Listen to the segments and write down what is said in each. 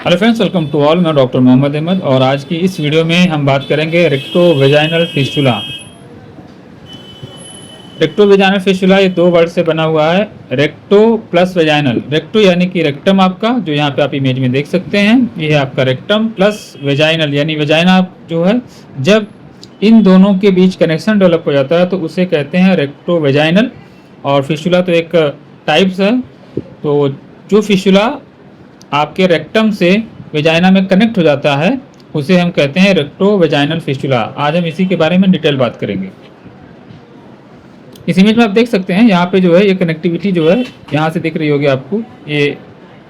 Hello friends, welcome to all. मैं doctor Mohammad Ahmad और आज की इस वीडियो में हम बात करेंगे रेक्टोवेजाइनल फिस्टुला। रेक्टोवेजाइनल फिस्टुला ये दो वर्ड से बना हुआ है, रेक्टो प्लस वेजाइनल। रेक्टो यानी कि रेक्टम आपका, जो यहाँ पे आप इमेज में देख सकते हैं, ये है आपका रेक्टम, प्लस वेजाइनल यानी वेजाइना जो है। जब इन दोनों के बीच कनेक्शन डेवलप हो जाता है तो उसे कहते हैं रेक्टोवेजाइनल। और फिस्टुला तो एक टाइप्स है। तो जो फिस्टुला आपके रेक्टम से वेजाइना में कनेक्ट हो जाता है उसे हम कहते हैं रेक्टोवेजाइनल फिस्टुला। आज हम इसी के बारे में डिटेल बात करेंगे। इस इमेज में आप देख सकते हैं, यहाँ पे जो है ये कनेक्टिविटी जो है यहाँ से दिख रही होगी आपको, ये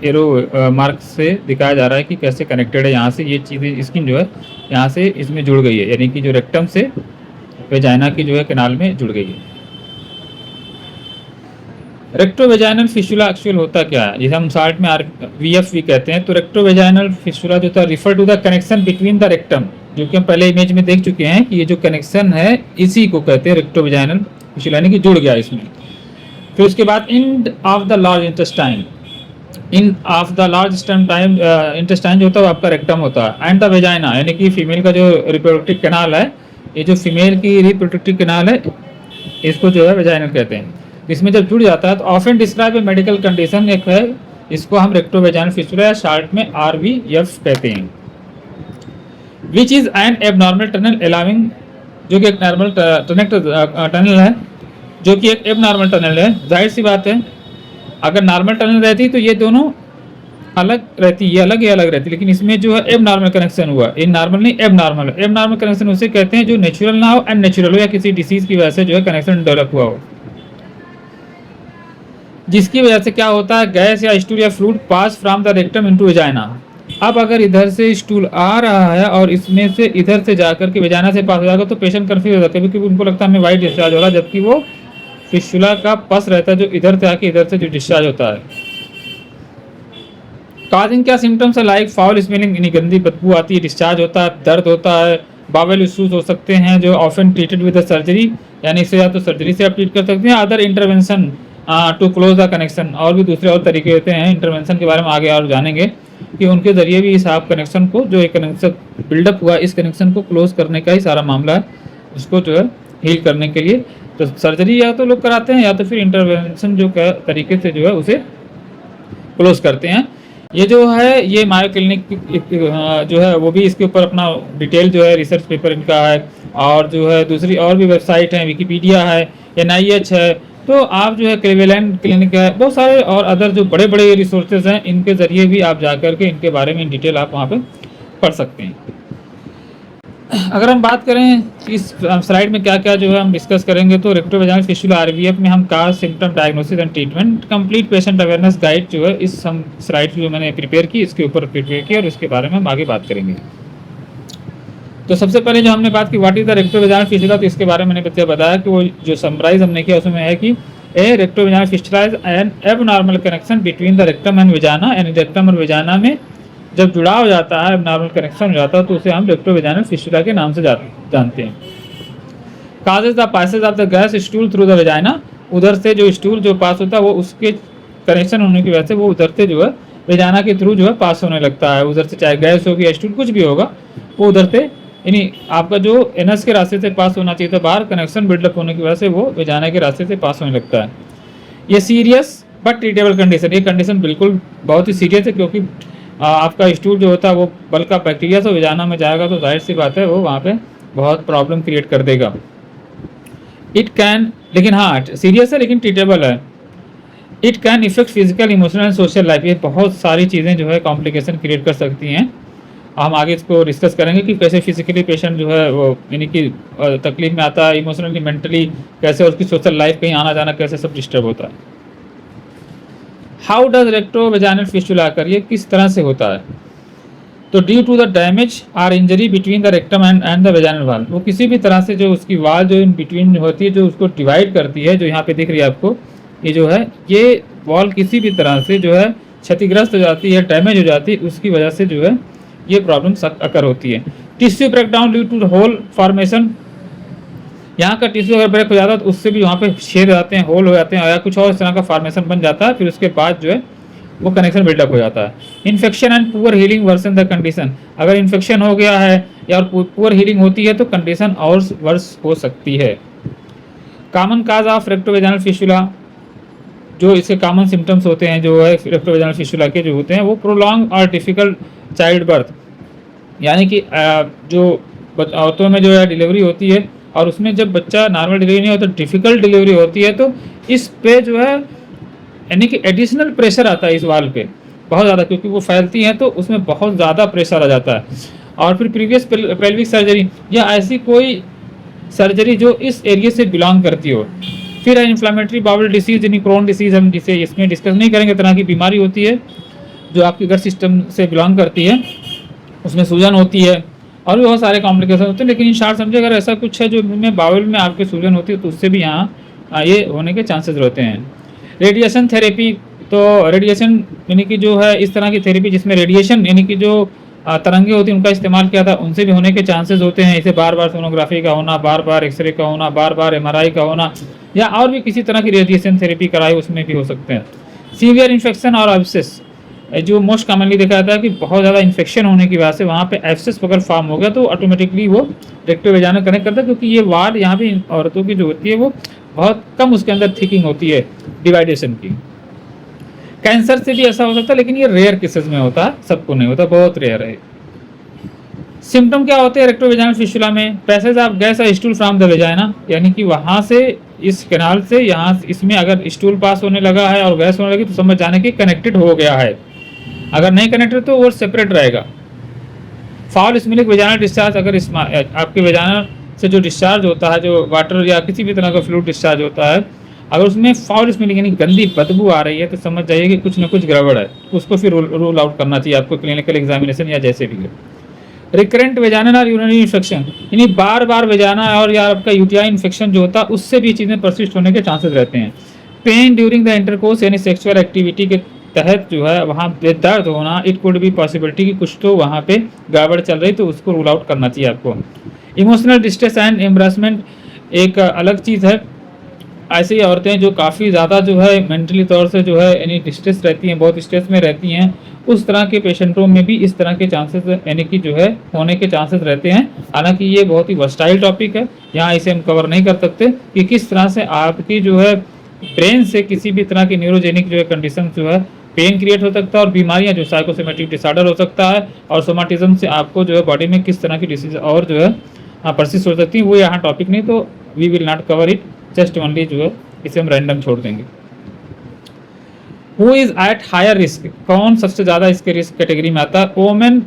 एरो मार्क से दिखाया जा रहा है कि कैसे कनेक्टेड है। यहाँ से ये चीज़ें स्किन जो है यहाँ से इसमें जुड़ गई है, यानी कि जो रेक्टम से वेजाइना की जो है कैनाल में जुड़ गई है। रेक्टोवेजाइनल फिस्टुला एक्चुअल होता क्या है, जिसे हम शॉर्ट में VFV कहते हैं। तो रेक्टोवेजाइनल फिस्टुला जो था refer to the connection between the rectum, जो कि हम पहले इमेज में देख चुके हैं कि ये जो कनेक्शन है इसी को कहते हैं रेक्टोवेजाइनल फिस्टुला, यानी कि जुड़ गया इसमें। फिर उसके बाद end of the large intestine, end of the large intestine जो होता है वो आपका रेक्टम होता है। एंड द वेजाइना यानी कि फीमेल का जो रिप्रोडक्टिव कैनाल है, ये जो फीमेल की रिप्रोडक्टिव कैनाल है इसको जो है वेजाइनल कहते हैं। इसमें जब जुड़ जाता है तो ऑफन डिस्क्राइब ए मेडिकल कंडीशन एक है, इसको हम रेक्टोवेजाइनल फिस्टुला या शॉर्ट में RVF कहते हैं। Which is an abnormal tunnel allowing, जो कि एक नॉर्मल टनल है, जो कि एक एबनॉर्मल टनल है। जाहिर सी बात है, अगर नॉर्मल टनल रहती तो ये दोनों अलग रहती, ये अलग रहती, लेकिन इसमें जो है एबनॉर्मल कनेक्शन हुआ। ये नॉर्मल नहीं, एबनॉर्मल। एबनॉर्मल कनेक्शन उसे कहते हैं जो नेचुरल ना हो, अननेचुरल हो, या किसी डिसीज की वजह से जो है कनेक्शन डेवलप हुआ हो, जिसकी वजह से क्या होता है, गैस या स्टूल या fluid pass from the rectum into vagina. अब अगर इधर से स्टूल आ रहा है और इसमें से इधर से जाकर के वेजाइना से पास हो जाएगा तो पेशेंट कंफ्यूज हो जाता है, क्योंकि उनको लगता है हमें वाइट डिस्चार्ज हो रहा है, जबकि वो फिस्टुला का पस रहता है जो इधर से आके इधर से जो डिस्चार्ज होता है। काजिंग क्या सिम्टम्स है, लाइक फाउल स्मेलिंग, यानी गंदी बदबू आती है, डिस्चार्ज होता है, दर्द होता है, बावेल इश्यूज हो सकते हैं जो ऑफन ट्रीटेड विद सर्जरी, यानी इसे या तो सर्जरी से आप ट्रीट कर सकते हैं, other intervention to close the connection. और भी दूसरे और तरीके होते हैं इंटरवेंशन के बारे में आगे और जानेंगे कि उनके जरिए भी इस आप कनेक्शन को, जो एक कनेक्शन बिल्डअप हुआ, इस कनेक्शन को क्लोज करने का ही सारा मामला है, उसको जो है हील करने के लिए तो सर्जरी या तो लोग कराते हैं या तो फिर इंटरवेंशन जो तरीके से जो है उसे क्लोज करते हैं। ये जो है ये मायो क्लिनिक जो है वो भी इसके ऊपर अपना डिटेल जो है रिसर्च पेपर इनका है, और जो है दूसरी और भी वेबसाइट है, विकीपीडिया है, NIH है। तो आप जो है क्लीवेलैंड क्लिनिक है, बहुत सारे और अदर जो बड़े बड़े रिसोर्सेज हैं, इनके ज़रिए भी आप जाकर के इनके बारे में डिटेल आप वहाँ पे पढ़ सकते हैं। अगर हम बात करें इस स्लाइड में क्या क्या जो है हम डिस्कस करेंगे, तो रेक्टोवेजाइनल फिस्टुला RVF में हम cause, symptom, diagnosis and treatment, complete patient awareness guide जो है इस स्लाइड जो मैंने प्रिपेयर की इसके ऊपर प्रिपेयर किया और इसके बारे में हम आगे बात करेंगे। तो सबसे पहले जो हमने बात की व्हाट इज द रेक्टोवेजाइनल फिस्टुला, तो इसके बारे में मैंने बताया कि वो जो समराइज हमने किया उसमें है कि a rectovaginal fistula is an abnormal connection between the rectum and vagina, यानी रेक्टम और वेजाना में जब जुड़ाव हो जाता है, एबनॉर्मल कनेक्शन हो जाता है, तो उसे हम रेक्टोवेजाइनल फिस्टुला के नाम से जानते हैं। Causes the passage of the gas stool through the vagina, उधर से जो स्टूल जो पास होता है वो उसके कनेक्शन होने की वजह से वो उधर से जो है वेजाना के थ्रू जो है पास होने लगता है। उधर से चाहे गैस होगी या स्टूल कुछ भी होगा, वो उधर से, यानी आपका जो एनस के रास्ते से पास होना चाहिए था, बाहर कनेक्शन बिल्डअप होने की वजह से वो वेजाना के रास्ते से पास होने लगता है। ये सीरियस बट ट्रीटेबल कंडीशन, ये कंडीशन बिल्कुल बहुत ही सीरियस है, क्योंकि आपका स्टूल जो होता है वो बल्क का बैक्टीरिया से वेजाना में जाएगा तो जाहिर सी बात है वो वहाँ पे बहुत प्रॉब्लम क्रिएट कर देगा। इट कैन, लेकिन हाँ सीरियस है लेकिन ट्रीटेबल है। It can effect physical, emotional and social life, ये बहुत सारी चीज़ें जो है कॉम्प्लिकेशन क्रिएट कर सकती हैं। हम आगे इसको डिस्कस करेंगे कि कैसे फिजिकली पेशेंट जो है वो यानी कि तकलीफ में आता है, इमोशनली, मेंटली कैसे, उसकी सोशल लाइफ कहीं आना जाना कैसे सब डिस्टर्ब होता है। How does rectovaginal fistula occur, ये किस तरह से होता है, तो due to the damage or injury between the rectum and the vaginal wall, वो किसी भी तरह से जो उसकी वाल जो इन बिटवीन होती है, जो उसको डिवाइड करती है, जो यहाँ पे दिख रही है आपको, ये जो है ये वॉल किसी भी तरह से जो है क्षतिग्रस्त हो जाती है, डैमेज हो जाती है, उसकी वजह से जो है ये प्रॉब्लम अकर होती है। Tissue breakdown due to hole formation, यहाँ का टिश्यू अगर ब्रेक हो जाता है तो उससे भी वहाँ पे छेद हो जाते हैं, होल हो जाते हैं, या कुछ और इस तरह का फॉर्मेशन बन जाता है। फिर उसके बाद जो है वो कनेक्शन बिल्डअप हो जाता है। Infection and poor healing worsen the condition, अगर इन्फेक्शन हो गया है या पुअर हीलिंग होती है तो कंडीशन और वर्स हो सकती है। कॉमन काज ऑफ रेक्टोवेजाइनल फिस्टुला, जो इसके कॉमन सिम्टम्स होते हैं जो है रेक्टोवेजाइनल फिस्टुला के जो होते हैं, वो प्रोलॉन्ग और डिफिकल्ट चाइल्ड बर्थ, यानी कि जो औरतों में जो है डिलीवरी होती है और उसमें जब बच्चा नॉर्मल डिलीवरी नहीं होता, डिफिकल्ट डिलीवरी होती है, तो इस पे जो है यानी कि एडिशनल प्रेशर आता है इस वाल पे बहुत ज़्यादा, क्योंकि वो फैलती हैं तो उसमें बहुत ज़्यादा प्रेशर आ जाता है। और फिर प्रीवियस पेल्विक सर्जरी या ऐसी कोई सर्जरी जो इस एरिया से बिलोंग करती हो। फिर इन्फ्लामेटरी बाउल डिसीज यानी क्रोन डिसीज, हम जिसे इसमें डिस्कस नहीं करेंगे, तरह की बीमारी होती है जो आपके गट सिस्टम से बिलोंग करती है, उसमें सूजन होती है और भी बहुत सारे कॉम्प्लिकेशन होते हैं। लेकिन इन शॉर्ट समझे अगर ऐसा कुछ है जो में बाउल में आपके सूजन होती है तो उससे भी यहाँ ये होने के चांसेस रहते हैं। रेडिएशन थेरेपी, तो रेडिएशन यानी कि जो है इस तरह की थेरेपी जिसमें रेडिएशन यानी कि जो तरंगे होती हैं उनका इस्तेमाल किया था, उनसे भी होने के चांसेस होते हैं। इसे बार बार सोनोग्राफी का होना, बार बार एक्सरे का होना, बार बार MRI का होना, या और भी किसी तरह की रेडिएशन थेरेपी कराई उसमें भी हो सकते हैं। सीवियर इन्फेक्शन और एब्सेस, जो मोस्ट कॉमनली देखा जाता है कि बहुत ज़्यादा इन्फेक्शन होने की वजह से वहाँ पे एब्सेस अगर फॉर्म हो गया तो ऑटोमेटिकली वो रेक्टोवेजाइनल कनेक्ट करता है, क्योंकि ये वाल यहाँ पे औरतों की जो होती है वो बहुत कम उसके अंदर थिकिंग होती है डिवाइडेशन की। कैंसर से भी ऐसा हो सकता है, लेकिन ये रेयर केसेस में होता है, सबको नहीं होता, बहुत रेयर है। सिम्टम क्या होते हैं रेक्टोवेजाइनल फिस्टुला में? पैसेज ऑफ गैस और स्टूल फ्रॉम द वेजाइना, यानी कि वहाँ से इस कैनाल से यहाँ इसमें अगर स्टूल पास होने लगा है और गैस होने लगी तो समझ जाने की कनेक्टेड हो गया है। अगर नहीं कनेक्टेड तो वो सेपरेट रहेगा। फाउल स्मेलिंग वेजाइनल डिस्चार्ज, अगर आपके वेजाइना से जो डिस्चार्ज होता है, जो वाटर या किसी भी तरह का फ्लूइड डिस्चार्ज होता है, अगर उसमें फाउल स्मेलिंग यानी गंदी बदबू आ रही है तो समझ जाइए कि कुछ ना कुछ गड़बड़ है। उसको फिर रूल आउट करना चाहिए आपको क्लिनिकल एग्जामिनेशन या जैसे भी है। रिकरेंट वेजाइनल और यूरिनरी इन्फेक्शन, यानी बार बार वेजाइना और या आपका यूटीआई इन्फेक्शन जो होता है उससे भी चीज़ें परसिस्ट होने के चांसेस रहते हैं। पेन ड्यूरिंग द इंटरकोर्स यानी सेक्सुअल एक्टिविटी के तहत जो है वहाँ पे दर्द होना, इट कुड बी पॉसिबिलिटी कि कुछ तो वहाँ पे गड़बड़ चल रही, तो उसको रूल आउट करना चाहिए आपको। इमोशनल डिस्ट्रेस एंड एम्ब्रेसमेंट एक अलग चीज़ है। ऐसी औरतें जो काफ़ी ज़्यादा जो है मेंटली तौर से जो है यानी डिस्ट्रेस रहती हैं, बहुत स्ट्रेस में रहती हैं, उस तरह के पेशेंटों में भी इस तरह के चांसेस यानी कि जो है होने के चांसेस रहते हैं। हालांकि ये बहुत ही वर्सटाइल टॉपिक है, यहाँ इसे हम कवर नहीं कर सकते कि किस तरह से आपकी जो है ब्रेन से किसी भी तरह की न्यूरोजेनिक जो है कंडीशन जो है पेन क्रिएट हो सकता है, और बीमारियां जो साइकोसोमेटिक डिसऑर्डर हो सकता है, और सोमाटिज्म से आपको जो है बॉडी में किस तरह की डिसीज और जो है परसिस्ट हो सकती है, वो यहाँ टॉपिक नहीं, तो we will not cover it, just only जो है इसे हम रैंडम छोड़ देंगे। Who is at higher risk, कौन सबसे ज़्यादा इसके रिस्क कैटेगरी में आता है? वोमेन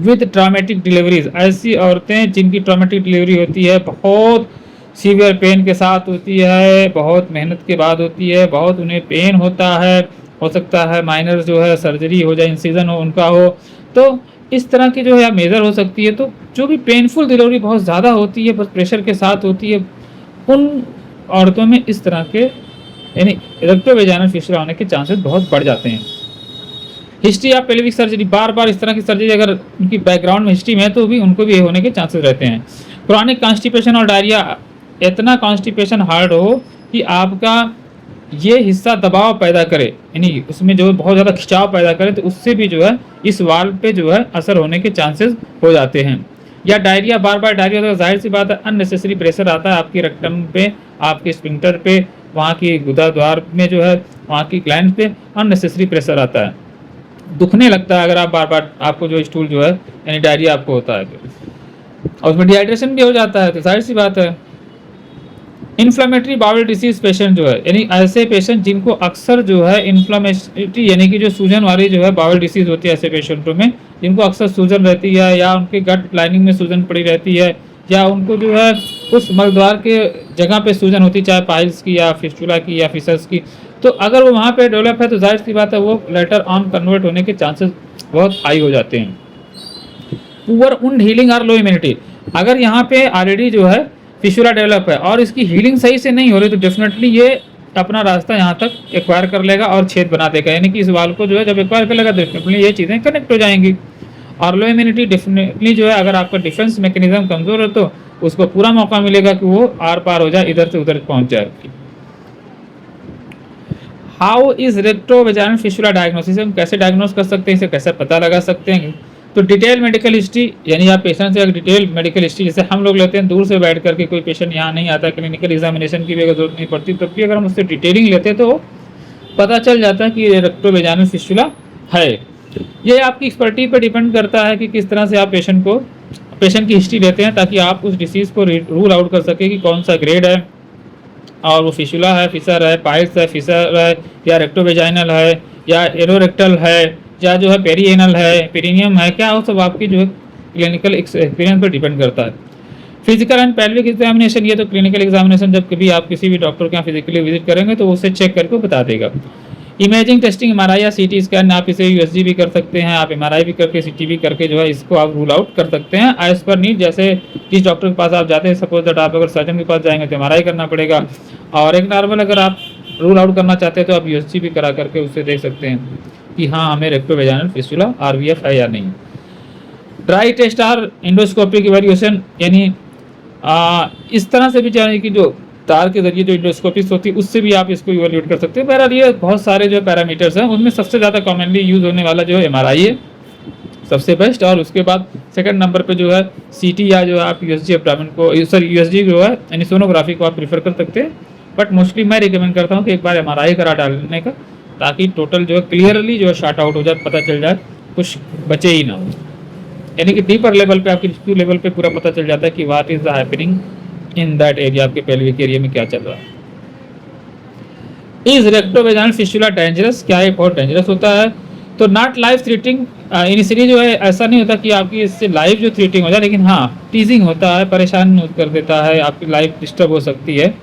विद ट्रॉमेटिक डिलीवरीज, ऐसी औरतें जिनकी ट्रॉमेटिक डिलीवरी होती है, बहुत सीवियर पेन के साथ होती है, बहुत मेहनत के बाद होती है, बहुत उन्हें पेन होता है, हो सकता है माइनर जो है सर्जरी हो जाए, इंसिजन हो उनका हो, तो इस तरह की जो है मेजर हो सकती है। तो जो भी पेनफुल डिलीवरी बहुत ज़्यादा होती है, बस प्रेशर के साथ होती है, उन औरतों में इस तरह के यानी रेक्टोवेजाइनल फिस्टुला होने के चांसेस बहुत बढ़ जाते हैं। हिस्ट्री ऑफ पेल्विक सर्जरी, बार बार इस तरह की सर्जरी अगर उनकी बैकग्राउंड में हिस्ट्री में है तो भी उनको भी होने के चांसेस रहते हैं। क्रॉनिक कॉन्स्टिपेशन और डायरिया, इतना कॉन्स्टिपेशन हार्ड हो कि आपका ये हिस्सा दबाव पैदा करे, यानी उसमें जो बहुत ज़्यादा खिंचाव पैदा करे, तो उससे भी जो है इस वाल्व पे जो है असर होने के चांसेस हो जाते हैं। या डायरिया, बार बार डायरिया होता है, जाहिर सी बात है अननेसेसरी प्रेशर आता है आपकी रेक्टम पे, आपके स्फिंक्टर पे, वहाँ की गुदा द्वार में जो है वहाँ की ग्लैंड पे अननेसेसरी प्रेशर आता है, दुखने लगता है अगर आप बार बार आपको जो स्टूल जो है यानी डायरिया आपको होता है, और उसमें डिहाइड्रेशन भी हो जाता है, तो जाहिर सी बात है। इन्फ्लामेटरी बाउल डिसीज पेशेंट जो है, यानी ऐसे पेशेंट जिनको अक्सर जो है इन्फ्लामेटरी यानी कि जो सूजन वाली जो है बाउल डिसीज होती है, ऐसे पेशेंटों में जिनको अक्सर सूजन रहती है, या उनके गट लाइनिंग में सूजन पड़ी रहती है, या उनको जो है उस मलद्वार के जगह पे सूजन होती है, चाहे पाइल्स की या फिस्टुला की या फिशर्स की, तो अगर वो वहाँ पे डेवलप है तो जाहिर सी बात है वो लेटर ऑन कन्वर्ट होने के चांसेस बहुत हाई हो जाते हैं। पुअर वुंड हीलिंग और लो इम्यूनिटी, अगर यहाँ पे ऑलरेडी जो है फिस्टुला डेवलप है और इसकी हीलिंग सही से नहीं हो रही, तो डेफिनेटली ये अपना रास्ता यहाँ तक एक्वायर कर लेगा और छेद बना देगा, यानी कि इस वाल को जो है जब एक्वायर कर लेगा डेफिनेटली ये चीज़ें कनेक्ट हो जाएंगी। और लो इम्यूनिटी डेफिनेटली जो है अगर आपका डिफेंस मैकेनिज्म कमज़ोर है तो उसको पूरा मौका मिलेगा कि वो आर पार हो जाए, इधर से उधर पहुँच जाए। हाउ इज रेक्टोवेजाइनल फिस्टुला डायग्नोसिस, हम कैसे डायग्नोस कर सकते हैं, इसे कैसे पता लगा सकते हैं। तो डिटेल मेडिकल हिस्ट्री, यानी आप पेशेंट से डिटेल मेडिकल हिस्ट्री जैसे हम लोग लेते हैं दूर से बैठ करके, कोई पेशेंट यहाँ नहीं आता, क्लिनिकल एग्जामिनेशन की भी अगर जरूरत नहीं पड़ती, तब भी अगर हम उससे डिटेलिंग लेते हैं तो पता चल जाता है कि ये रेक्टोवेजाइनल फिस्टुला है। ये आपकी एक्सपर्टीज पर डिपेंड करता है कि किस तरह से आप पेशेंट की हिस्ट्री लेते हैं, ताकि आप उस डिसीज़ को रूल आउट कर सके कि कौन सा ग्रेड है, और वो फिशुला है, फिशर है, पाइल्स है, फिशर है, या रेक्टोवेजाइनल है, या एरोरेक्टल है, या जो है पेरीएनल है, पेरिनियम है, क्या वो सब आपकी जो है क्लिनिकल एक्सपीरियंस पर डिपेंड करता है। फिजिकल एंड पेल्विक एग्जामिनेशन, ये तो क्लिनिकल एग्जामिनेशन जब कभी आप किसी भी डॉक्टर के यहाँ फिजिकली विजिट करेंगे तो उसे चेक करके बता देगा। इमेजिंग टेस्टिंग, एमआरआई या सीटी स्कैन, आप इसे यूएसजी भी कर सकते हैं, आप एमआरआई भी करके सीटी भी करके जो है इसको आप रूल आउट कर सकते हैं एज पर नीड। जैसे जिस डॉक्टर के पास आप जाते हैं, सपोज दैट आप अगर सर्जन के पास जाएंगे तो एमआरआई करना पड़ेगा, और एक नॉर्मल अगर आप रूल आउट करना चाहते हैं तो आप यूएसजी भी करा करके उससे देख सकते हैं कि हाँ हमें रेक्टोवेजाइनल फिस्टुला आरवीएफ है या नहीं। ड्राई टेस्ट और इंडोस्कोपिक इवैल्यूएशन, यानी इस तरह से भी जाने कि जो तार के जरिए जो इंडोस्कोपिक्स होती है उससे भी आप इसको इवैल्यूएट कर सकते हैं। बहरहाल ये बहुत सारे जो पैरामीटर्स हैं, उनमें सबसे ज़्यादा कॉमनली यूज होने वाला जो है एमआरआई है सबसे बेस्ट, और उसके बाद सेकंड नंबर पे जो है सीटी या जो है आप यूएसजी एब्डामेन को, सॉरी यूएसजी जो है यानी सोनोग्राफी को आप प्रीफर कर सकते हैं। बट मोस्टली मैं रिकमेंड करता हूँ कि एक बार एमआरआई करा डालने का, ताकि टोटल जो है क्लियरली जो है शार्ट आउट हो जाए, पता चल जाए, कुछ बचे ही ना हो। यानी कि डीपर लेवल पे, आपकी टिश्यू लेवल पे पूरा पता चल जाता है कि what is the happening in that area, आपके पेल्विक एरिया में क्या चल रहा है। इज रेक्टोवेजाइनल फिस्टुला डेंजरस, क्या ये बहुत डेंजरस होता है? तो नॉट लाइफ थ्रेटनिंग, इनिशियली जो है ऐसा नहीं होता कि आपकी इससे लाइफ जो थ्रेटनिंग हो जाए, लेकिन हाँ टीजिंग होता है, परेशान कर देता है, आपकी लाइफ डिस्टर्ब हो सकती है,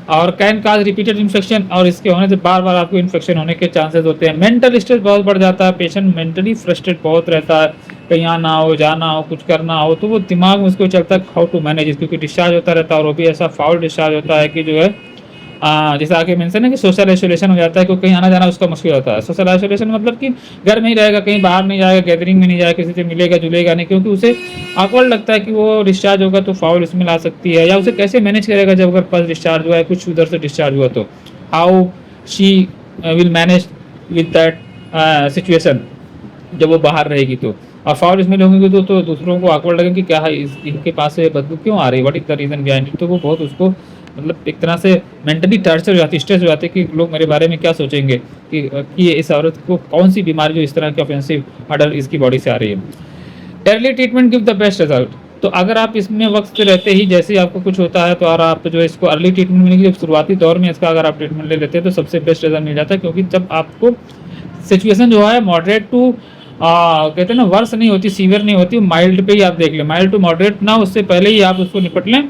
और कैन काज रिपीटेड इन्फेक्शन, और इसके होने से बार बार आपको इन्फेक्शन होने के चांसेस होते हैं। मेंटल स्ट्रेस बहुत बढ़ जाता है, पेशेंट मेंटली फ्रस्ट्रेट बहुत रहता है, कहीं आना हो, जाना हो, कुछ करना हो, तो वो दिमाग में उसको चलता है हाउ टू मैनेज, क्योंकि डिस्चार्ज होता रहता है, और वो भी ऐसा फाउल डिस्चार्ज होता है कि जो है जैसे आगे मेंशन है कि सोशल आइसोलेशन हो जाता है, क्योंकि कहीं आना जाना उसका मुश्किल होता है। सोशल आइसोलेशन मतलब कि घर में ही रहेगा, कहीं बाहर नहीं जाएगा, गैदरिंग में नहीं जाएगा, किसी से मिलेगा जुलेगा नहीं, क्योंकि उसे ऑकवर्ड लगता है कि वो डिस्चार्ज होगा तो फाउल स्मेल आ सकती है, या उसे कैसे मैनेज करेगा जब अगर फर्स्ट डिस्चार्ज हुआ है, कुछ उधर से डिस्चार्ज हुआ, तो how she will manage with that situation जब वो बाहर रहेगी तो। और फाउल स्मेल होंगे तो दूसरों को ऑकवर्ड लगेगा कि क्या है इनके पास से बदबू क्यों आ रही है, what is the reason behind it, तो वो बहुत उसको मतलब एक तरह से मेंटली टॉर्चर हो जाती है, स्ट्रेस हो जाती है कि लोग मेरे बारे में क्या सोचेंगे कि इस औरत को कौन सी बीमारी जो इस तरह की ऑफेंसिव ऑर्डर इसकी बॉडी से आ रही है। Early treatment give the best result, तो अगर आप इसमें वक्त पे रहते ही जैसे ही आपको कुछ होता है तो और आप जो इसको अर्ली ट्रीटमेंट मिलेगी, जब शुरुआती दौर में इसका अगर आप ट्रीटमेंट ले लेते हैं तो सबसे बेस्ट रिजल्ट मिल जाता है, क्योंकि जब आपको सिचुएशन जो है मॉडरेट टू कहते हैं ना वर्स नहीं होती, सीवियर नहीं होती, माइल्ड पे ही आप देख लें, माइल्ड टू मॉडरेट ना, उससे पहले ही आप उसको निपट लें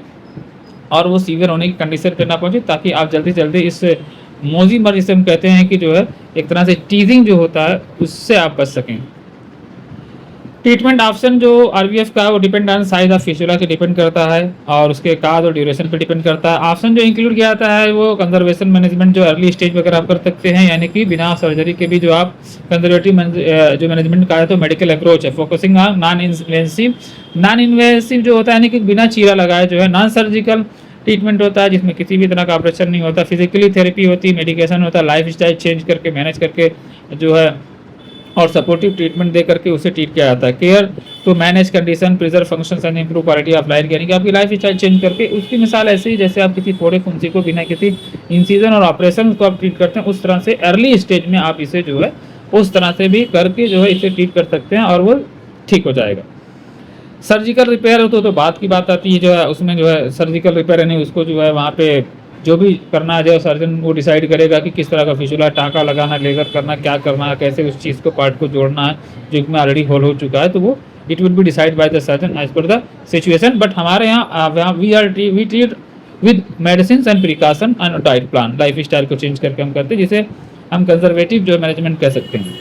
और वो सीवियर होने की कंडीशन पे ना पहुंचे, ताकि आप जल्दी जल्दी इस मोजी मर्ज जिसे हम कहते हैं कि जो है एक तरह से टीजिंग जो होता है उससे आप बच सकें। ट्रीटमेंट ऑप्शन जो आरवीएफ का है वो depend on size of fistula के डिपेंड करता है, और उसके काज और ड्यूरेशन पे डिपेंड करता है। ऑप्शन जो इंक्लूड किया जाता है वो कंजर्वेशन मैनेजमेंट जो अर्ली स्टेज पर अगर आप कर सकते हैं, यानी कि बिना सर्जरी के भी जो आप कंजर्वेटिव जो मैनेजमेंट का है तो मेडिकल अप्रोच है, फोकसिंग ऑन नॉन इन्वेसिव जो होता है, यानी कि बिना चीरा लगाए जो है नॉन सर्जिकल ट्रीटमेंट होता है, जिसमें किसी भी तरह का ऑपरेशन नहीं होता, फिजिकली थेरेपी होती है, मेडिकेशन होता है, लाइफ स्टाइल चेंज करके मैनेज करके जो है और सपोर्टिव ट्रीटमेंट दे करके उसे ट्रीट किया जाता है। Care to manage condition, preserve functions and improve quality of life, यानी कि आपकी लाइफ स्टाइल चेंज करके। उसकी मिसाल ऐसे ही जैसे आप किसी फोड़े फुंसी को बिना किसी इंसीजन और ऑपरेशन को आप ट्रीट करते हैं, उस तरह से अर्ली स्टेज में आप इसे जो है उस तरह से भी करके जो है इसे ट्रीट कर सकते हैं और वो ठीक हो जाएगा। सर्जिकल रिपेयर तो बात की बात आती है, जो है उसमें जो है सर्जिकल रिपेयर यानी उसको जो है वहाँ पे जो भी करना है, जो सर्जन वो डिसाइड करेगा कि किस तरह का फिशुला, टाँका लगाना, लेजर करना, क्या करना है, कैसे उस चीज़ को पार्ट को जोड़ना है जो में ऑलरेडी होल हो चुका है, तो वो it will be decide by the surgeon as per the situation. But हमारे यहाँ we treat with medicine and precaution and diet plan, life style को चेंज करके हम करते हैं, जिसे हम कंजर्वेटिव जो मैनेजमेंट कह सकते हैं।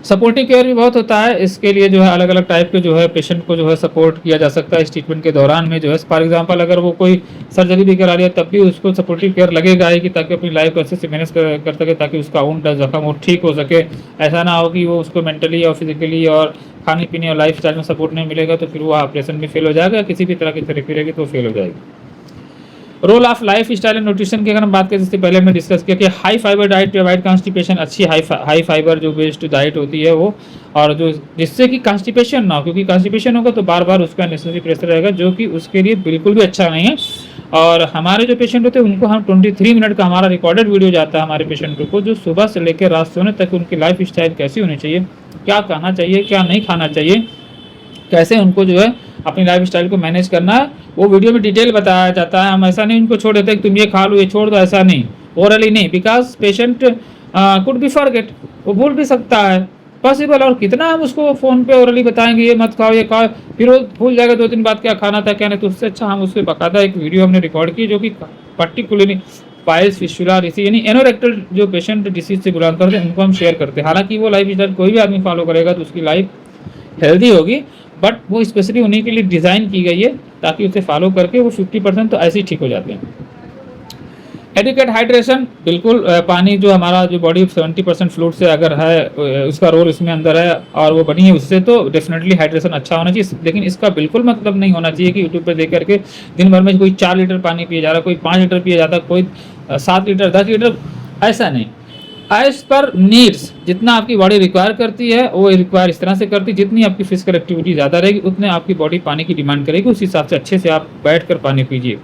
सपोर्टिव केयर भी बहुत होता है, इसके लिए जो है अलग अलग टाइप के जो है पेशेंट को जो है सपोर्ट किया जा सकता है इस ट्रीटमेंट के दौरान में। जो है फॉर एग्जांपल अगर वो कोई सर्जरी भी करा लिया तब भी उसको सपोर्टिव केयर लगेगा ही, कि ताकि अपनी लाइफ को अच्छे से मैनेज कर सके, ताकि उसका ऊंट जख्म वो ठीक हो सके। ऐसा ना हो कि वो उसको मेंटली और फिजिकली और खाने पीने और लाइफ स्टाइल में सपोर्ट नहीं मिलेगा तो फिर वो ऑपरेशन में फेल हो जाएगा, किसी भी तरह की थेरेपी रहेगी तो फेल हो जाएगी। Role of life style and nutrition की अगर हम बात करें, इससे पहले हमने डिस्कस किया कि high fibre diet provide constipation, अच्छी हाई फाइबर जो बेस्ड डाइट होती है वो, और जो जिससे कि कॉन्स्टिपेशन ना हो, क्योंकि कॉन्स्टिपेशन होगा तो बार बार उसका नेसेसरी प्रेशर रहेगा जो कि उसके लिए बिल्कुल भी अच्छा नहीं है। और हमारे जो पेशेंट होते हैं उनको हम 23 मिनट का हमारा रिकॉर्डेड वीडियो जाता है हमारे पेशेंटों को, जो सुबह से लेकर रात सोने तक उनकी लाइफ स्टाइल कैसी होनी चाहिए, क्या खाना चाहिए क्या नहीं खाना चाहिए, कैसे उनको जो है अपनी लाइफ स्टाइल को मैनेज करना है, वो वीडियो में डिटेल बताया जाता है। हम ऐसा नहीं उनको छोड़ देते कि तुम ये खा लो ये छोड़ दो, ऐसा नहीं, ओरली नहीं, because patient could be forget, वो भूल भी सकता है पॉसिबल। और कितना हम उसको फ़ोन पे ओरली बताएंगे ये मत खाओ ये खाओ, फिर वो भूल जाएगा 2 दिन बाद क्या खाना था क्या नहीं। तो उससे अच्छा हम उसके बाकायदा एक वीडियो हमने रिकॉर्ड की जो कि पर्टिकुलरली पाइल्स फिस्टुला डिसीज यानी एनोरेक्टल जो पेशेंट डिसीज से बिलोंग करते हैं उनको हम शेयर करते हैं। हालांकि वो लाइफ स्टाइल कोई भी आदमी फॉलो करेगा तो उसकी लाइफ हेल्दी होगी, बट वो स्पेशली उन्हीं के लिए डिज़ाइन की गई है ताकि उसे फॉलो करके वो 50% तो ऐसे ही ठीक हो जाते हैं। एडिक्वेट हाइड्रेशन, बिल्कुल पानी जो हमारा जो बॉडी 70% फ्लूइड से अगर है उसका रोल इसमें अंदर है और वो बनी है उससे, तो डेफिनेटली हाइड्रेशन अच्छा होना चाहिए। लेकिन इसका बिल्कुल मतलब नहीं होना चाहिए कि यूट्यूब पे देख करके दिन भर में कोई 4 लीटर पानी पिए जा रहा है, कोई 5 लीटर पिए जाता है, कोई 7 लीटर 10 लीटर, ऐसा नहीं। एज पर नीड्स, जितना आपकी बॉडी रिक्वायर करती है वो रिक्वायर इस तरह से करती है, जितनी आपकी फिजिकल एक्टिविटी ज़्यादा रहेगी उतने आपकी बॉडी पानी की डिमांड करेगी, उस हिसाब से अच्छे से आप बैठ कर पानी पीजिए।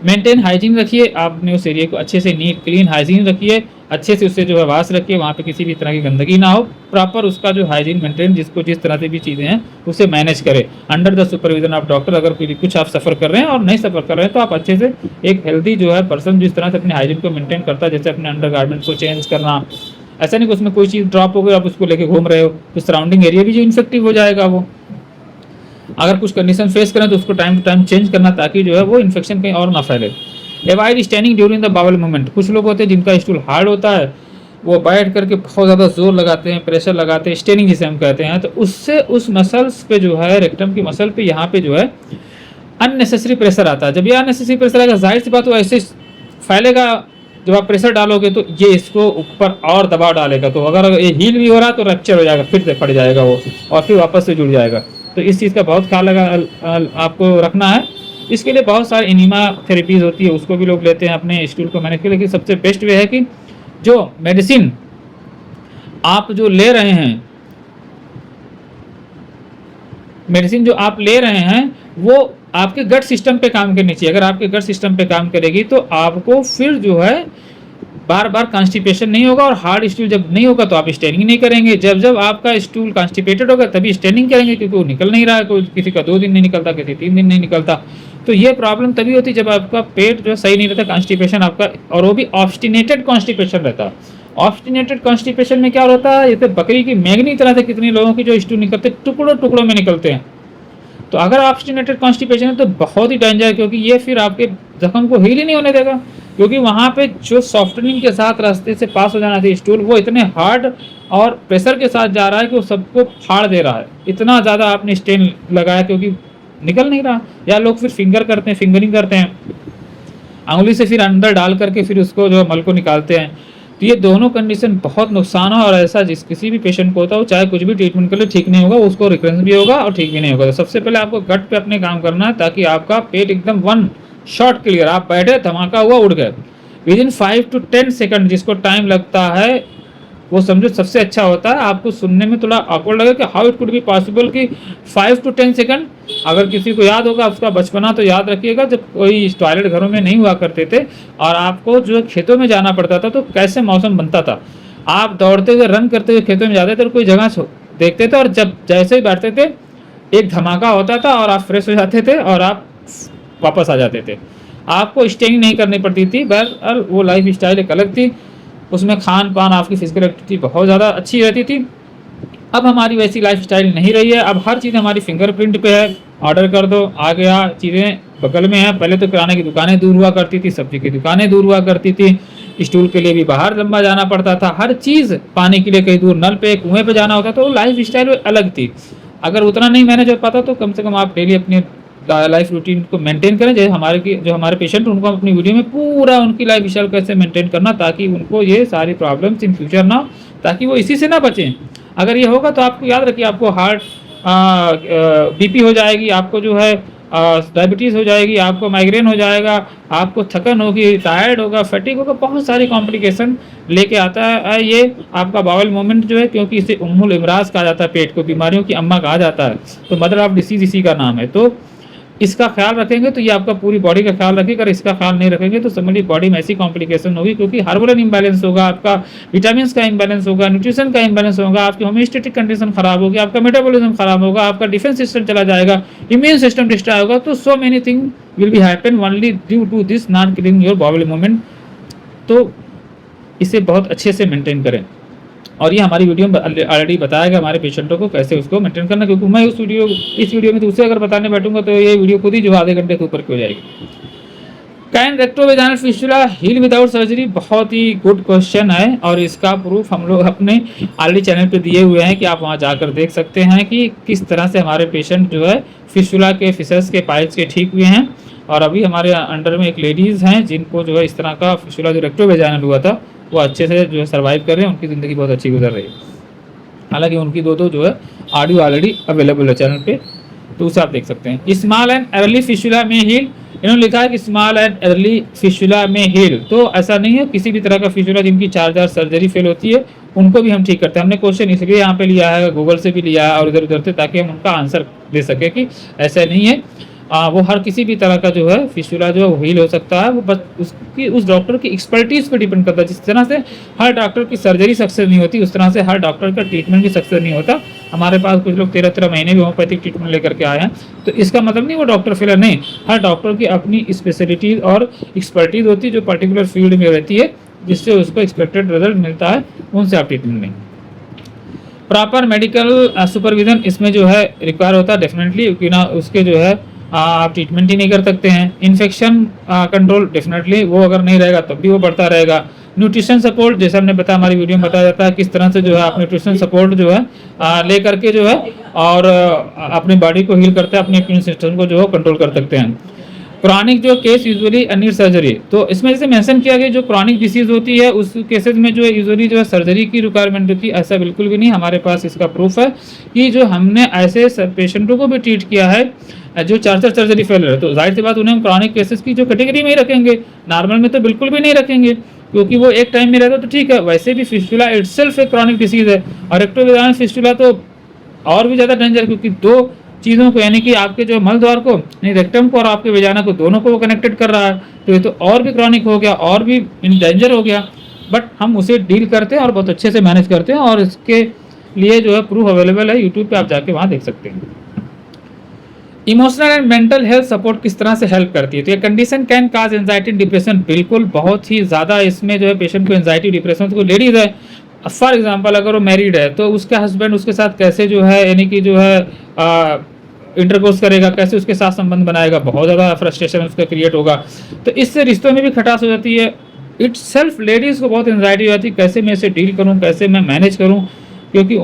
मेंटेन हाइजीन रखिए, आपने उस एरिया को अच्छे से नीट क्लीन हाइजीन रखिए, अच्छे से उससे जो है वास रखिए, वहाँ पे किसी भी तरह की गंदगी ना हो, प्रॉपर उसका जो हाइजीन मेंटेन, जिसको जिस तरह से भी चीज़ें हैं उसे मैनेज करें under the supervision of doctor. अगर कोई कुछ आप सफ़र कर रहे हैं और नहीं सफ़र कर रहे हैं तो आप अच्छे से एक हेल्दी जो है पर्सन जिस तरह से अपने हाइजीन को मेंटेन करता है, जैसे अपने अंडर गारमेंट्स को चेंज करना, ऐसा नहीं कि उसमें कोई चीज़ ड्रॉप हो गई आप उसको लेके घूम रहे हो तो सराउंडिंग एरिया भी जो इन्फेक्टिव हो जाएगा। वो अगर कुछ कंडीशन फेस करें तो उसको टाइम टू टाइम चेंज करना ताकि जो है वो इन्फेक्शन कहीं और ना फैले। Avoid standing during the bowel movement, कुछ लोग होते हैं जिनका स्टूल हार्ड होता है, वो बैठ करके बहुत ज़्यादा जोर लगाते हैं, प्रेशर लगाते हैं, स्टेनिंग जिसे हम कहते हैं, तो उससे उस मसल्स पे जो है रेक्टम की मसल पे यहाँ पे जो है अननेसेसरी प्रेशर आता है। जब ये अननेसेसरी प्रेशर आएगा जाहिर सी बात वो ऐसे फैलेगा, जब आप प्रेशर डालोगे तो ये इसको ऊपर और दबाव डालेगा, तो अगर ये हील भी हो रहा है तो रैप्चर हो जाएगा, फिर से फट जाएगा वो और फिर वापस से जुड़ जाएगा। तो इस चीज़ का बहुत ख्याल आपको रखना है। इसके लिए बहुत सारी एनीमा थेरेपीज़ होती है, उसको भी लोग लेते हैं अपने स्टूल को मैनेज के लिए। लेकिन सबसे बेस्ट वे है कि जो मेडिसिन आप जो ले रहे हैं, मेडिसिन जो आप ले रहे हैं वो आपके गट सिस्टम पे काम करनी चाहिए। अगर आपके गट सिस्टम पे काम करेगी तो आपको फिर जो है बार बार कॉन्स्टिपेशन नहीं होगा, और हार्ड स्टूल जब नहीं होगा तो आप स्टेनिंग नहीं करेंगे। जब जब आपका स्टूल कॉन्स्टिपेटेड होगा तभी स्टेनिंग करेंगे, क्योंकि वो निकल नहीं रहा है, कोई किसी का 2 दिन नहीं निकलता, किसी 3 दिन नहीं निकलता। तो ये प्रॉब्लम तभी होती है जब आपका पेट जो सही नहीं रहता, कॉन्स्टिपेशन आपका, और वो भी ऑब्स्टिनेटेड कॉन्स्टिपेशन रहता है। ऑब्स्टिनेटेड कॉन्स्टिपेशन में क्या होता है, जैसे बकरी की मैगनी तरह से कितने लोगों की जो स्टूल निकलते टुकड़ों टुकड़ों में निकलते हैं। तो अगर ऑब्स्टिनेटेड कॉन्स्टिपेशन है तो बहुत ही डेंजर है, क्योंकि ये फिर आपके जख्म को हील ही नहीं होने देगा, क्योंकि वहाँ पे जो सॉफ्टनिंग के साथ रास्ते से पास हो जाना था स्टूल, वो इतने हार्ड और प्रेशर के साथ जा रहा है कि वो सबको फाड़ दे रहा है। इतना ज़्यादा आपने स्टेन लगाया क्योंकि निकल नहीं रहा। या लोग फिर फिंगरिंग करते हैं, उंगली से फिर अंदर डाल करके फिर उसको जो मल को निकालते हैं। तो ये दोनों कंडीशन बहुत नुकसान है, और ऐसा जिस किसी भी पेशेंट को होता हो, चाहे कुछ भी ट्रीटमेंट कर ले, ठीक नहीं होगा, उसको रिकरेंस भी होगा और ठीक भी नहीं होगा। तो सबसे पहले आपको गट पे अपने काम करना है ताकि आपका पेट एकदम वन शॉट क्लियर, आप बैठे धमाका हुआ उड़ गए विद इन 5 to 10 सेकंड, जिसको टाइम लगता है वो समझो सबसे अच्छा होता है। आपको सुनने में थोड़ा ऑकवर्ड लगेगा कि how it could be possible कि 5 to 10 सेकंड। अगर किसी को याद होगा उसका बचपना तो याद रखिएगा, जब कोई टॉयलेट घरों में नहीं हुआ करते थे और आपको जो खेतों में जाना पड़ता था तो कैसे मौसम बनता था। आप दौड़ते हुए रन करते हुए खेतों में जाते थे और कोई जगह देखते थे, और जब जैसे ही बैठते थे एक धमाका होता था और आप फ्रेश हो जाते थे और आप वापस आ जाते थे। आपको स्टेइंग नहीं करनी पड़ती थी। बहरहाल वो लाइफ स्टाइल एक अलग थी, उसमें खान पान आपकी फिजिकल एक्टिविटी बहुत ज़्यादा अच्छी रहती थी। अब हमारी वैसी लाइफ स्टाइल नहीं रही है। अब हर चीज़ हमारी फिंगरप्रिंट पे है, ऑर्डर कर दो आ गया, चीज़ें बगल में हैं। पहले तो किराने की दुकानें दूर हुआ करती थी, सब्जी की दुकानें दूर हुआ करती थी, स्टूल के लिए भी बाहर लंबा जाना पड़ता था, हर चीज़ पानी के लिए कहीं दूर नल पे कुएँ पे जाना होता, तो लाइफ स्टाइल अलग थी। अगर उतना नहीं मैनेज हो पाता तो कम से कम आप डेली अपनी लाइफ रूटीन को मेंटेन करें। जो हमारे पेशेंट उनको हम अपनी वीडियो में पूरा उनकी लाइफ स्टाइल कैसे मेंटेन करना, ताकि उनको ये सारी प्रॉब्लम्स इन फ्यूचर ना हो, ताकि वो इसी से ना बचें। अगर ये होगा तो आपको याद रखिए, आपको हार्ट बीपी हो जाएगी, आपको जो है डायबिटीज़ हो जाएगी, आपको माइग्रेन हो जाएगा, आपको थकन होगी, टायर्ड होगा, फटीग होगा, बहुत सारी कॉम्प्लिकेशन लेके आता है ये आपका बाउल मूवमेंट जो है, क्योंकि इसे उम्मुल इमराज कहा जाता है, पेट को बीमारियों की अम्मा कहा जाता है, तो मदर ऑफ डिसीज इसी का नाम है। तो इसका ख्याल रखेंगे तो ये आपका पूरी बॉडी का ख्याल रखेगा, अगर इसका ख्याल नहीं रखेंगे तो समझिए बॉडी में ऐसी कॉम्प्लिकेशन होगी, क्योंकि हार्मोनल इंबैलेंस होगा, आपका विटामिन का इंबैलेंस होगा, न्यूट्रिशन का इंबैलेंस होगा, आपकी होम्योस्टेटिक कंडीशन खराब होगी, आपका मेटाबॉलिज्म खराब होगा, आपका डिफेंस सिस्टम चला जाएगा, इम्यून सिस्टम डिस्ट्रॉय होगा। तो so many thing will be happen only due to this not killing your bowel movement. तो इसे बहुत अच्छे से मेंटेन करें, और ये हमारी वीडियो में ऑलरेडी बताया गया हमारे पेशेंटों को कैसे उसको मेंटेन करना, क्योंकि मैं इस वीडियो में तो उसे अगर बताने बैठूंगा तो ये वीडियो खुद ही जो आधे घंटे के ऊपर की हो जाएगी। Can rectovaginal fistula heal without surgery, बहुत ही गुड क्वेश्चन है, और इसका प्रूफ हम लोग अपने ऑलरेडी चैनल पे दिए हुए हैं कि आप वहाँ जाकर देख सकते हैं कि किस तरह से हमारे पेशेंट जो है फिस्टुला के फिशस के पाइप्स के ठीक हुए हैं। और अभी हमारे अंडर में एक लेडीज़ हैं जिनको जो है इस तरह का फिस्टुला जो रेक्टोवेजाइनल हुआ था वो अच्छे से जो है सर्वाइव कर रहे हैं, उनकी ज़िंदगी बहुत अच्छी गुजर रही है। हालांकि उनकी दो जो है ऑडियो ऑलरेडी अवेलेबल है चैनल पे, तो उसे आप देख सकते हैं। स्मॉल एंड अर्ली फिस्टुला में हील, इन्होंने लिखा है कि स्मॉल एंड अर्ली फिस्टुला में हील, तो ऐसा नहीं है, किसी भी तरह का फिस्टुला जिनकी 4 सर्जरी फेल होती है उनको भी हम ठीक करते हैं। हमने क्वेश्चन इसलिए यहाँ पे लिया है, गूगल से भी लिया है और इधर उधर से, ताकि हम उनका आंसर दे सके कि ऐसा नहीं है। वो हर किसी भी तरह का जो है फिस्टुला जो है हील हो सकता है, वो बस उसकी उस डॉक्टर की एक्सपर्टीज़ पे डिपेंड करता है। जिस तरह से हर डॉक्टर की सर्जरी सक्सेस नहीं होती, उस तरह से हर डॉक्टर का ट्रीटमेंट भी सक्सेस नहीं होता। हमारे पास कुछ लोग 13 महीने भी होम्योपैथिक ट्रीटमेंट लेकर के आए हैं, तो इसका मतलब नहीं वो डॉक्टर फेलर नहीं, हर डॉक्टर की अपनी स्पेशलिटीज़ और एक्सपर्टीज़ होती है जो पर्टिकुलर फील्ड में रहती है, जिससे उसको एक्सपेक्टेड रिजल्ट मिलता है, उनसे आप ट्रीटमेंट लें। प्रॉपर मेडिकल सुपरविजन इसमें जो है रिक्वायर होता है डेफिनेटली, क्योंकि ना उसके जो है आप ट्रीटमेंट ही नहीं कर सकते हैं। इन्फेक्शन कंट्रोल डेफिनेटली वो अगर नहीं रहेगा तब भी वो बढ़ता रहेगा। न्यूट्रिशन सपोर्ट, जैसे हमने बताया हमारी वीडियो में बताया जाता है किस तरह से जो है आप न्यूट्रिशन सपोर्ट जो है ले करके जो है और अपनी बॉडी को हील करते हैं, अपने इम्यून सिस्टम को जो है कंट्रोल कर सकते हैं। क्रॉनिक जो केस यूजुअली नीड सर्जरी, तो इसमें जैसे मेंशन किया गया जो क्रॉनिक डिसीज होती है उस केसेस में जो है यूजुअली जो है सर्जरी की रिक्वायरमेंट होती है, ऐसा बिल्कुल भी नहीं। हमारे पास इसका प्रूफ है कि जो हमने ऐसे पेशेंटों को भी ट्रीट किया है जो 4 सर्जरी फेल है, तो जाहिर सी बात उन्हें हम क्रॉनिक केसेस की जो कैटेगरी में ही रखेंगे, नॉर्मल में तो बिल्कुल भी नहीं रखेंगे, क्योंकि वो एक टाइम में रहता तो ठीक है। वैसे भी फिस्टुला इटसेल्फ एक क्रॉनिक डिसीज है, और रेक्टोवेजाइनल फिस्टुला तो और भी ज़्यादा डेंजर, क्योंकि दो चीज़ों को यानी कि आपके जो मल द्वार को यानी रेक्टम को और आपके वेजाना को दोनों को वो कनेक्टेड कर रहा है, तो ये तो और भी क्रॉनिक हो गया, और भी डेंजर हो गया। बट हम उसे डील करते हैं और बहुत अच्छे से मैनेज करते हैं, और इसके लिए जो है प्रूफ अवेलेबल है यूट्यूब पे, आप जाके वहाँ देख सकते हैं। Emotional and mental health support किस तरह से हेल्प करती है, तो ये condition can cause anxiety depression, बिल्कुल बहुत ही ज़्यादा इसमें जो है पेशेंट को एंजाइटी डिप्रेशन, तो लेडीज़ है फॉर एग्जांपल अगर वो मैरिड है तो उसका हस्बैंड उसके साथ कैसे जो है यानी कि जो है इंटरकोर्स करेगा, कैसे उसके साथ संबंध बनाएगा, बहुत ज़्यादा फ्रस्ट्रेशन उसका क्रिएट होगा, तो इससे रिश्तों में भी खटास हो जाती है। इट्स सेल्फ लेडीज़ को बहुत एंजाइटी हो जाती है, कैसे मैं इसे डील करूँ, कैसे मैं मैनेज करूँ, क्योंकि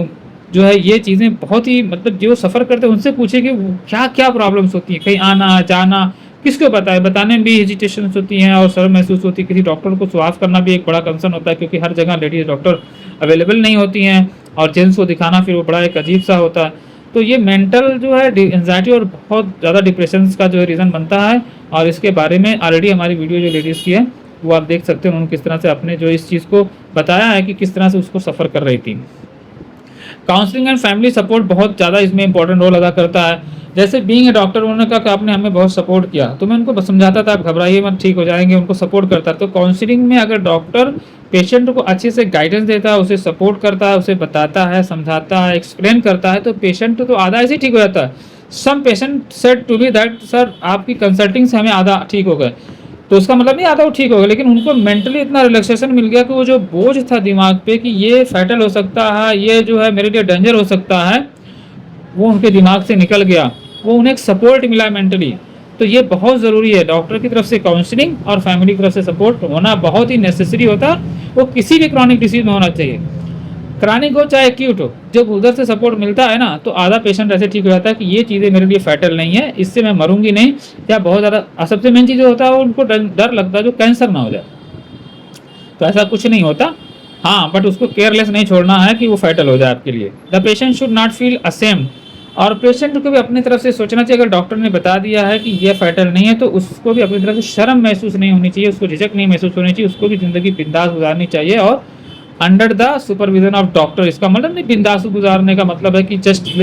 जो है ये चीज़ें बहुत ही मतलब जो सफ़र करते हैं उनसे पूछे कि क्या क्या प्रॉब्लम्स होती हैं, कहीं आना जाना किसको पता है, बताने में भी हेजिटेशंस होती हैं और शर्म महसूस होती है। किसी डॉक्टर को स्वाफ करना भी एक बड़ा कंसर्न होता है, क्योंकि हर जगह लेडीज डॉक्टर अवेलेबल नहीं होती हैं, और जेंट्स को दिखाना फिर वो बड़ा एक अजीब सा होता है। तो ये मेंटल जो है एंजाइटी और बहुत ज़्यादा डिप्रेशन का जो है रीज़न बनता है, और इसके बारे में ऑलरेडी हमारी वीडियो जो लेडीज़ की है वो आप देख सकते हैं, उन्होंने किस तरह से अपने जो इस चीज़ को बताया है कि किस तरह से उसको सफ़र कर रही थी। काउंसलिंग एंड फैमिली सपोर्ट बहुत ज़्यादा इसमें इंपॉर्टेंट रोल अदा करता है। जैसे बीइंग ए डॉक्टर उन्होंने कहा कि आपने हमें बहुत सपोर्ट किया, तो मैं उनको समझाता था आप घबराइए मत, ठीक हो जाएंगे, उनको सपोर्ट करता। तो काउंसलिंग में अगर डॉक्टर पेशेंट को अच्छे से गाइडेंस देता है, उसे सपोर्ट करता है, उसे बताता है, समझाता है, एक्सप्लेन करता है, तो पेशेंट तो आधा ऐसे ठीक हो जाता है। Some patient said to be that sir आपकी कंसल्टिंग से हमें आधा ठीक हो गए, तो उसका मतलब नहीं आधा वो ठीक हो गया, लेकिन उनको मेंटली इतना रिलैक्सेशन मिल गया कि वो जो बोझ था दिमाग पे कि ये फैटल हो सकता है, ये जो है मेरे लिए डेंजर हो सकता है, वो उनके दिमाग से निकल गया, वो उन्हें एक सपोर्ट मिला मेंटली। तो ये बहुत ज़रूरी है, डॉक्टर की तरफ से काउंसलिंग और फैमिली की तरफ से सपोर्ट होना बहुत ही नेसेसरी होता है। वो किसी भी क्रॉनिक डिसीज में होना चाहिए, क्रॉनिक हो चाहे एक्यूट हो, जब उधर से सपोर्ट मिलता है ना तो आधा पेशेंट ऐसे ठीक हो जाता है कि ये चीज़ें मेरे लिए फैटल नहीं है, इससे मैं मरूंगी नहीं, या बहुत ज़्यादा सबसे मेन चीज़ होता है वो उनको डर लगता है जो कैंसर ना हो जाए, तो ऐसा कुछ नहीं होता। हाँ, बट उसको केयरलेस नहीं छोड़ना है कि वो फैटल हो जाए आपके लिए। The patient should not feel ashamed और पेशेंट को भी अपनी तरफ से सोचना चाहिए, अगर डॉक्टर ने बता दिया है कि ये फैटल नहीं है तो उसको भी अपनी तरफ से शर्म महसूस नहीं होनी चाहिए, उसको झिझक नहीं महसूस होनी चाहिए, उसको भी ज़िंदगी बिंदास गुजारनी चाहिए और under the supervision of doctor. इसका मतलब नहीं बिंदास गुजारने का मतलब है कि just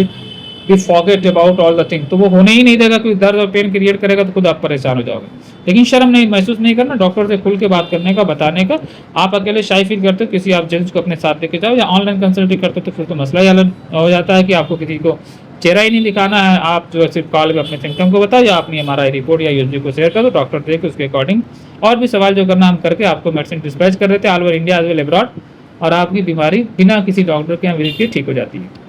be forget about all the thing, तो वो होने ही नहीं देगा, कोई दर्द और पेन क्रिएट करेगा तो खुद आप परेशान हो जाओगे। लेकिन शर्म नहीं महसूस नहीं करना, डॉक्टर से खुल के बात करने का, बताने का। आप अकेले शाई फील करते हो, किसी आप जेंट्स को अपने साथ लेके जाओ या ऑनलाइन कंसल्टिंग करते हो तो फिर तो मसला ही हल हो जाता है कि आपको किसी को चेहरा ही नहीं दिखाना है, आप जो है सिर्फ कॉल पे अपने सिम्टम को बताओ या अपनी MRI रिपोर्ट या यूएसजी को शेयर करो, डॉक्टर देखे उसके अकॉर्डिंग और भी सवाल जो करना हम करके आपको मेडिसिन डिस्पैच कर देते हैं all over India as well abroad, और आपकी बीमारी बिना किसी डॉक्टर के यहाँ विजिट के ठीक हो जाती है।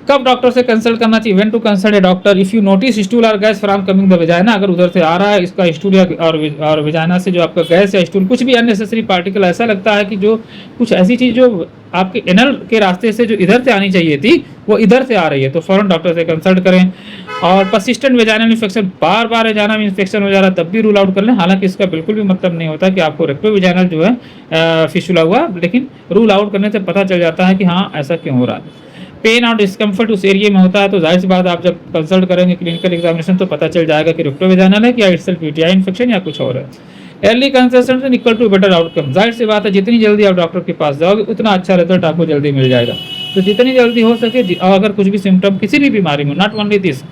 कब डॉक्टर से कंसल्ट करना चाहिए? When to consult a doctor if you notice stool और gas from coming the vagina, अगर उधर से आ रहा है इसका स्टूल या और वेजाइना से जो आपका गैस या स्टूल कुछ भी अननेसेसरी पार्टिकल ऐसा लगता है कि जो कुछ ऐसी चीज़ जो आपके एनल के रास्ते से जो इधर से आनी चाहिए थी वो इधर से आ रही है तो फ़ौरन डॉक्टर से कंसल्ट करें। और परसिस्टेंट वेजाइनल इन्फेक्शन, बार बार वेजाइना में इन्फेक्शन हो जा रहा है तब भी रूल आउट कर लें, हालांकि इसका बिल्कुल भी मतलब नहीं होता कि आपको रेक्टो वेजाइनल जो है फिशुला हुआ, लेकिन रूल आउट करने से पता चल जाता है कि हाँ ऐसा क्यों हो रहा है। पेन और डिस्कम्फर्ट उस एरिया में होता है तो जाहिर सी बात आप जब कंसल्ट करेंगे क्लिनिकल एग्जामिनेशन तो पता चल जाएगा कि रेक्टोवेजाइनल है या इट्सेल्फ यूटीआई इन्फेक्शन या कुछ और है। Early consultation equal to better outcome, जाहिर सी बात है जितनी जल्दी आप डॉक्टर के पास जाओगे उतना अच्छा रिजल्ट आपको जल्दी मिल जाएगा। तो जितनी जल्दी हो सके, अगर कुछ भी सिम्टम किसी भी बीमारी में, नॉट ओनली दिस,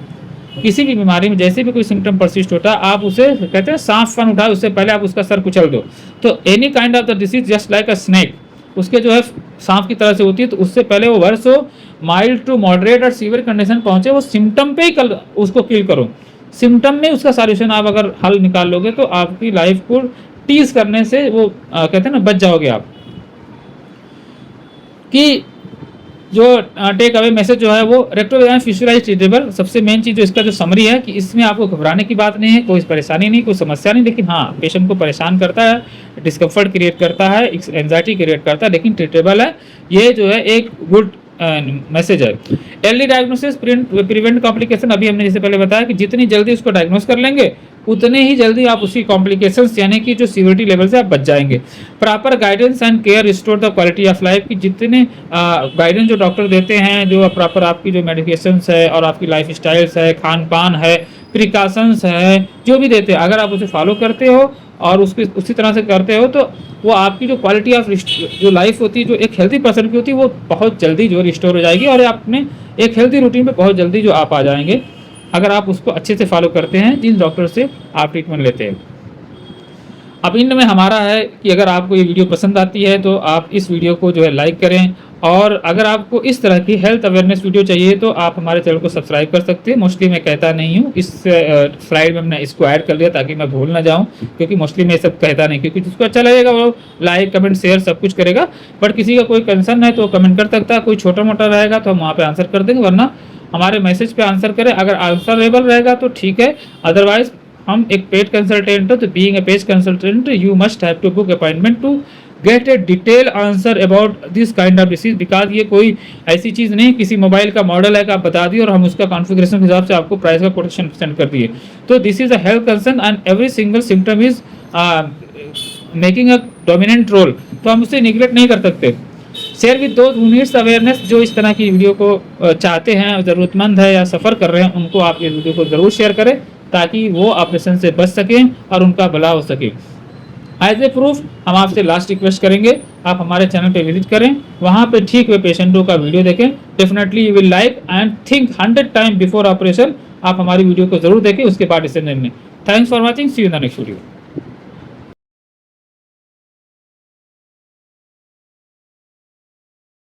किसी भी बीमारी में जैसे भी कोई सिम्टम परसिस्ट होता है आप उसे कहते हैं सांप फन उठाए उससे पहले आप उसका सर कुचल दो। तो any kind of the disease just like a snake, उसके जो है सांप की तरह से होती है, तो उससे पहले वो वर्स हो, माइल्ड टू मॉडरेट और सीवियर कंडीशन पहुंचे, वो सिम्टम पे ही उसको किल करो। सिम्टम में उसका सॉल्यूशन आप अगर हल निकाल लोगे तो आपकी लाइफ को टीज करने से वो कहते हैं ना बच जाओगे आप। कि जो टेक अवे मैसेज जो है वो रेक्टोवेजाइनल फिशुला इज ट्रीटेबल। सबसे मेन चीज़ जो इसका जो समरी है कि इसमें आपको घबराने की बात नहीं है, कोई परेशानी नहीं, कोई समस्या नहीं, लेकिन हाँ पेशेंट को परेशान करता है, डिस्कम्फर्ट क्रिएट करता है, एंजाइटी क्रिएट करता है, लेकिन ट्रीटेबल है। ये जो है एक गुड मैसेज है। अर्ली डायग्नोसिस प्रिवेंट कॉम्प्लिकेशन, अभी हमने जैसे पहले बताया कि जितनी जल्दी उसको डायग्नोस कर लेंगे उतने ही जल्दी आप उसकी कॉम्प्लिकेशंस यानी कि जो सीवियरिटी लेवल से आप बच जाएंगे। Proper guidance and care restore the quality of life, की जितने गाइडेंस जो डॉक्टर देते हैं, जो प्रॉपर आपकी जो मेडिकेशंस है और आपकी लाइफ स्टाइल्स है, खान पान है, प्रिकॉशंस है, जो भी देते हैं, अगर आप उसे फॉलो करते हो और उसकी उसी तरह से करते हो तो वो आपकी जो क्वालिटी ऑफ जो लाइफ होती है, जो एक हेल्दी पर्सन की होती है, वो बहुत जल्दी जो रिस्टोर हो जाएगी और आपने एक हेल्दी रूटीन पे बहुत जल्दी जो आप आ जाएंगे अगर आप उसको अच्छे से फॉलो करते हैं जिन डॉक्टर से आप ट्रीटमेंट लेते हैं। अब इन में हमारा है कि अगर आपको ये वीडियो पसंद आती है तो आप इस वीडियो को जो है लाइक करें, और अगर आपको इस तरह की हेल्थ अवेयरनेस वीडियो चाहिए तो आप हमारे चैनल को सब्सक्राइब कर सकते हैं। मोस्टली मैं कहता नहीं हूँ, इस स्लाइड में मैंने इसको ऐड कर लिया ताकि मैं भूल ना जाऊँ, क्योंकि मोस्टली मैं सब कहता नहीं, क्योंकि जिसको अच्छा लगेगा वो लाइक कमेंट शेयर सब कुछ करेगा, बट किसी का कोई कंसर्न है तो कमेंट कर सकता है, कोई छोटा मोटा रहेगा तो हम वहाँ पर आंसर कर देंगे, वरना हमारे मैसेज पे आंसर करें, अगर आंसरेबल रहेगा तो ठीक है, अदरवाइज हम एक पेड कंसल्टेंट हो तो being a paid consultant you must have to book appointment to get a detail answer about this kind of disease, because ये कोई ऐसी चीज़ नहीं किसी मोबाइल का मॉडल है कि आप बता दिए और हम उसका कॉन्फ़िगरेशन के हिसाब से आपको प्राइस का कोटेशन सेंड कर दिए। तो this is a health concern and every single symptom is making a dominant role, तो हम उसे निगलेक्ट नहीं कर सकते। Share with those who needs awareness, जो इस तरह की वीडियो को चाहते हैं, ज़रूरतमंद है या सफ़र कर रहे हैं, उनको आप ये वीडियो को ज़रूर शेयर करें ताकि वो ऑपरेशन से बच सकें और उनका भला हो सके। एज ए प्रूफ हम आपसे लास्ट रिक्वेस्ट करेंगे, आप हमारे चैनल पे विजिट करें, वहाँ पे ठीक हुए पेशेंटों का वीडियो देखें, definitely you will like and think 100 time before operation. आप हमारी वीडियो को जरूर देखें, उसके बाद डिसीजन लें। Thanks for watching, see you in the next video.